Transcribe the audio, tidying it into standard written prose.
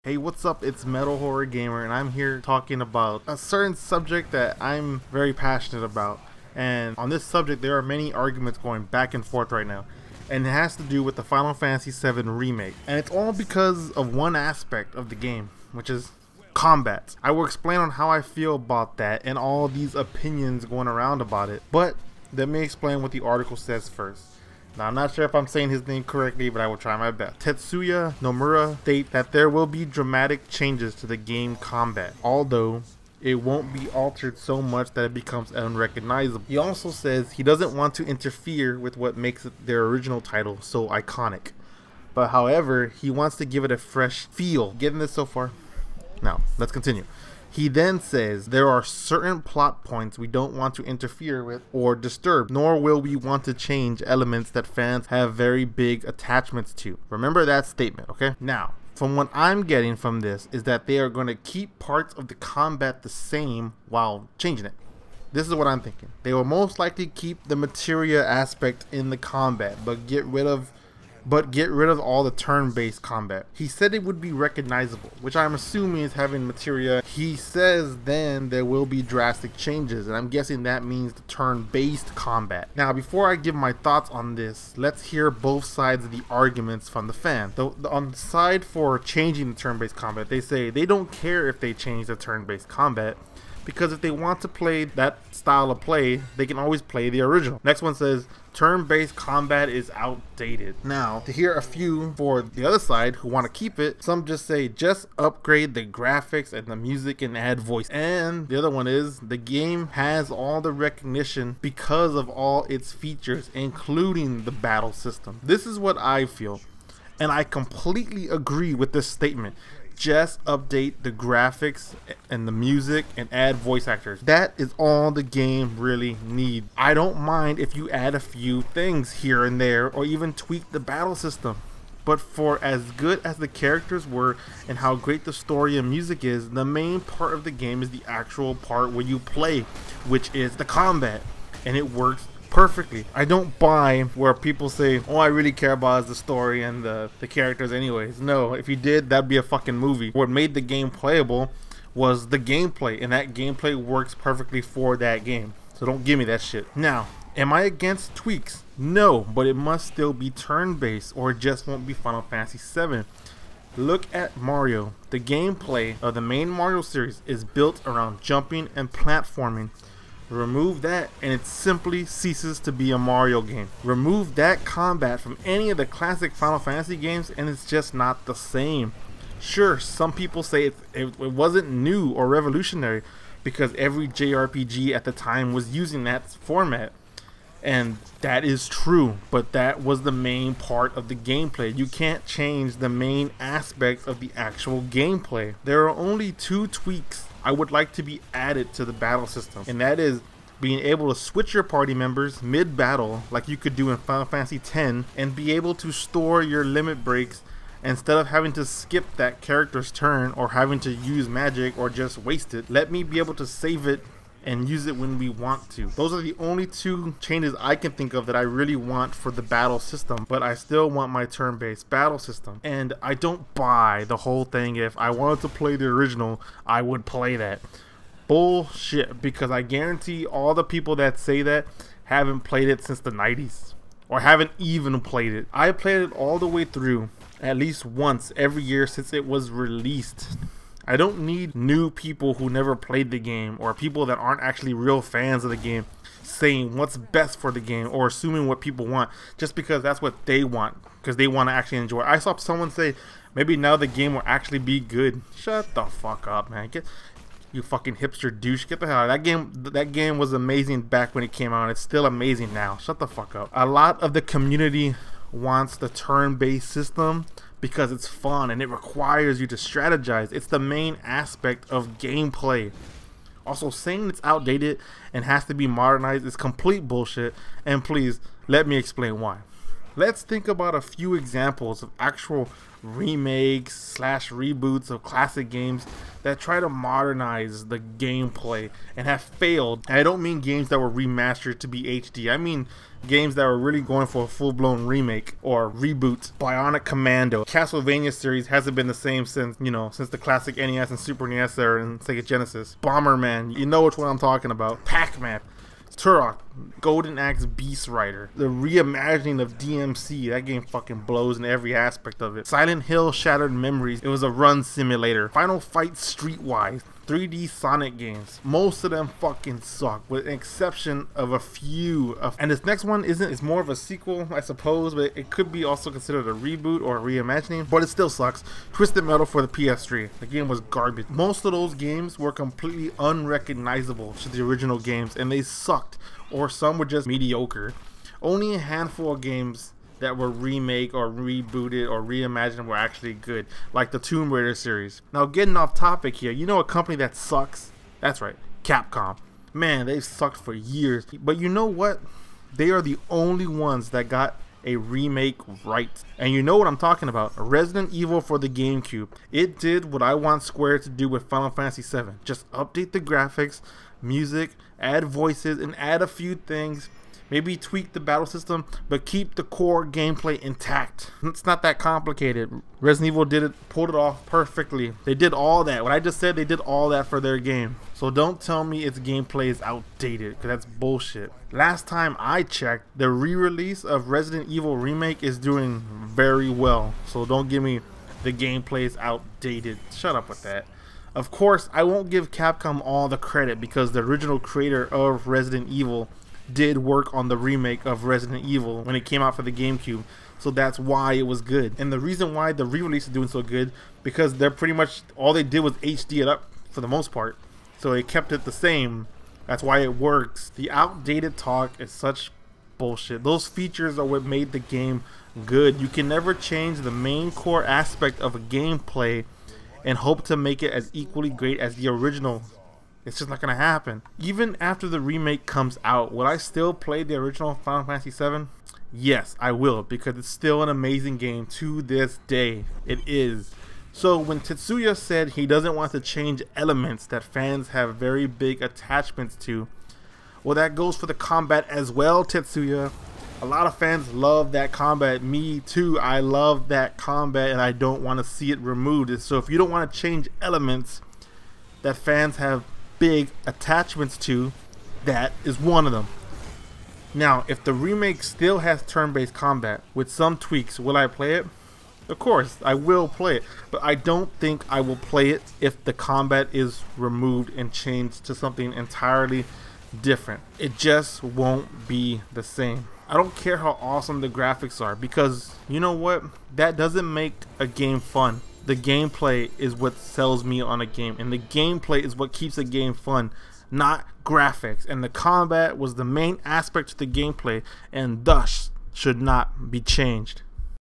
Hey, what's up? It's Metal Horror Gamer, and I'm here talking about a certain subject that I'm very passionate about. And on this subject, there are many arguments going back and forth right now. And it has to do with the Final Fantasy VII Remake. And it's all because of one aspect of the game, which is combat. I will explain on how I feel about that and all these opinions going around about it. But let me explain what the article says first. Now, I'm not sure if I'm saying his name correctly, but I will try my best. Tetsuya Nomura states that there will be dramatic changes to the game combat, although it won't be altered so much that it becomes unrecognizable. He also says he doesn't want to interfere with what makes their original title so iconic. But however, he wants to give it a fresh feel. Getting this so far? Now, let's continue. He then says there are certain plot points we don't want to interfere with or disturb, nor will we want to change elements that fans have very big attachments to. Remember that statement, okay? Now, from what I'm getting from this is that they are going to keep parts of the combat the same while changing it. This is what I'm thinking. They will most likely keep the materia aspect in the combat, but get rid of all the turn-based combat. He said it would be recognizable, which I'm assuming is having materia. He says then there will be drastic changes, and I'm guessing that means the turn-based combat. Now, before I give my thoughts on this, let's hear both sides of the arguments from the fan. On the side for changing the turn-based combat, they say they don't care if they change the turn-based combat, because if they want to play that style of play, they can always play the original. Next one says, turn-based combat is outdated. Now, to hear a few for the other side who want to keep it, some just say, just upgrade the graphics and the music and add voice. And the other one is, the game has all the recognition because of all its features, including the battle system. This is what I feel, and I completely agree with this statement. Just update the graphics and the music and add voice actors. That is all the game really needs. I don't mind if you add a few things here and there or even tweak the battle system. But for as good as the characters were and how great the story and music is, the main part of the game is the actual part where you play, which is the combat. And it works perfectly. I don't buy where people say, all I really care about is the story and the characters anyways. No, if you did, that'd be a fucking movie. What made the game playable was the gameplay, and that gameplay works perfectly for that game. So don't give me that shit. Now, am I against tweaks? No, but it must still be turn-based or it just won't be Final Fantasy VII. Look at Mario. The gameplay of the main Mario series is built around jumping and platforming. Remove that and it simply ceases to be a Mario game. Remove that combat from any of the classic Final Fantasy games and it's just not the same. Sure, some people say it wasn't new or revolutionary because every JRPG at the time was using that format. And that is true, but that was the main part of the gameplay. You can't change the main aspect of the actual gameplay. There are only two tweaks I would like to be added to the battle system, and that is being able to switch your party members mid-battle like you could do in Final Fantasy X and be able to store your limit breaks instead of having to skip that character's turn or having to use magic or just waste it. Let me be able to save it and use it when we want to. Those are the only two changes I can think of that I really want for the battle system, but I still want my turn-based battle system. And I don't buy the whole thing, if I wanted to play the original, I would play that. Bullshit, because I guarantee all the people that say that haven't played it since the 90s, or haven't even played it. I played it all the way through, at least once every year since it was released. I don't need new people who never played the game or people that aren't actually real fans of the game saying what's best for the game or assuming what people want just because that's what they want, because they want to actually enjoy it. I saw someone say maybe now the game will actually be good. Shut the fuck up, man. You fucking hipster douche. Get the hell out. That game was amazing back when it came out. It's still amazing now. Shut the fuck up. A lot of the community wants the turn-based system because it's fun and it requires you to strategize. It's the main aspect of gameplay. Also, saying it's outdated and has to be modernized is complete bullshit, and please let me explain why. Let's think about a few examples of actual remakes / reboots of classic games that try to modernize the gameplay and have failed. And I don't mean games that were remastered to be HD. I mean games that were really going for a full-blown remake or reboot. Bionic Commando. Castlevania series hasn't been the same since, since the classic NES and Super NES era and Sega Genesis. Bomberman, you know which one I'm talking about. Pac-Man. Turok, Golden Axe Beast Rider, the reimagining of DMC, that game fucking blows in every aspect of it. Silent Hill Shattered Memories, it was a run simulator. Final Fight Streetwise, 3D Sonic games. Most of them fucking suck, with an exception of a few. And this next one it's more of a sequel, I suppose, but it could be also considered a reboot or a reimagining, but it still sucks. Twisted Metal for the PS3. The game was garbage. Most of those games were completely unrecognizable to the original games, and they sucked, or some were just mediocre. Only a handful of games that were remake or rebooted or reimagined were actually good, like the Tomb Raider series. Now, getting off topic here, you know a company that sucks? That's right, Capcom. Man, they've sucked for years. But you know what? They are the only ones that got a remake right. And you know what I'm talking about. Resident Evil for the GameCube. It did what I want Square to do with Final Fantasy VII. Just update the graphics, music, add voices, and add a few things. Maybe tweak the battle system, but keep the core gameplay intact. It's not that complicated. Resident Evil did it, pulled it off perfectly. They did all that. What I just said, they did all that for their game. So don't tell me its gameplay is outdated, because that's bullshit. Last time I checked, the re-release of Resident Evil Remake is doing very well. So don't give me the gameplay is outdated. Shut up with that. Of course, I won't give Capcom all the credit, because the original creator of Resident Evil did work on the remake of Resident Evil when it came out for the GameCube, so that's why it was good. And the reason why the re-release is doing so good, because they're pretty much all they did was HD it up for the most part, so they kept it the same. That's why it works. The outdated talk is such bullshit. Those features are what made the game good. You can never change the main core aspect of a gameplay and hope to make it as equally great as the original. It's just not gonna happen. Even after the remake comes out, will I still play the original Final Fantasy VII? Yes, I will, because it's still an amazing game to this day. It is. So when Tetsuya said he doesn't want to change elements that fans have very big attachments to, well, that goes for the combat as well, Tetsuya. A lot of fans love that combat. Me too. I love that combat, and I don't want to see it removed. So if you don't want to change elements that fans have big attachments to, that is one of them. Now, if the remake still has turn-based combat with some tweaks, will I play it? Of course, I will play it, but I don't think I will play it if the combat is removed and changed to something entirely different. It just won't be the same. I don't care how awesome the graphics are, because you know what? That doesn't make a game fun. The gameplay is what sells me on a game, and the gameplay is what keeps a game fun, not graphics. And the combat was the main aspect of the gameplay, and thus should not be changed.